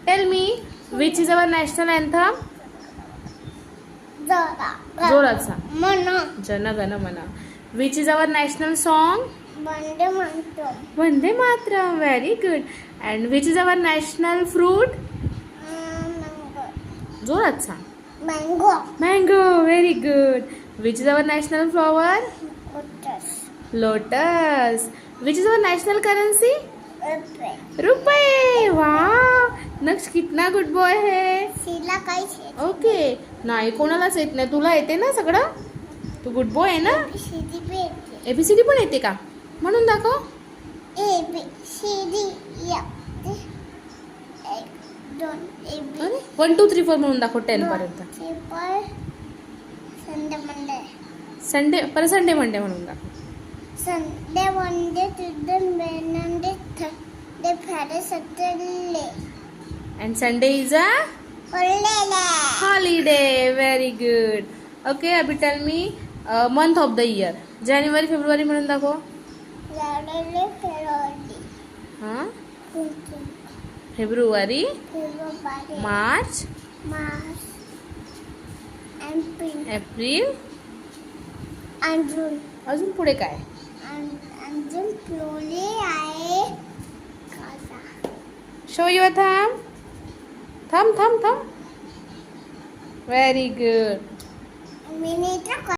Tell me which is our national anthem. जोरात सांग. जन गण मन. Which is our national song. Vande Mataram. Very good. And which is our national fruit. जोरात सांग. Mango. Very good. Which is our national flower. Lotus. Which is our national currency. रुपये. वाह, नक्श कितना good boy है. ओके. नाही कोणालाच येत नाही, तुला येते ना सगळं. तू गुड बॉय आहे ना. एबीसीडी पण येते का. म्हणून दाखव. 1 2 3 4 म्हणून दाखव 10 पर्यंत. संडे पर संडे मंडे म्हणून दाखव. Sunday, Monday, Tuesday, Wednesday, Thursday, Friday, Saturday. And Sunday is a holiday. Very good. Okay, अभी tell me month of the year. January, February म्हणून दाखव. हाँ. February, March, April, and June. अजून पुढे काय. And June slowly आहे. Show your thumb. Thumb. Very good. Me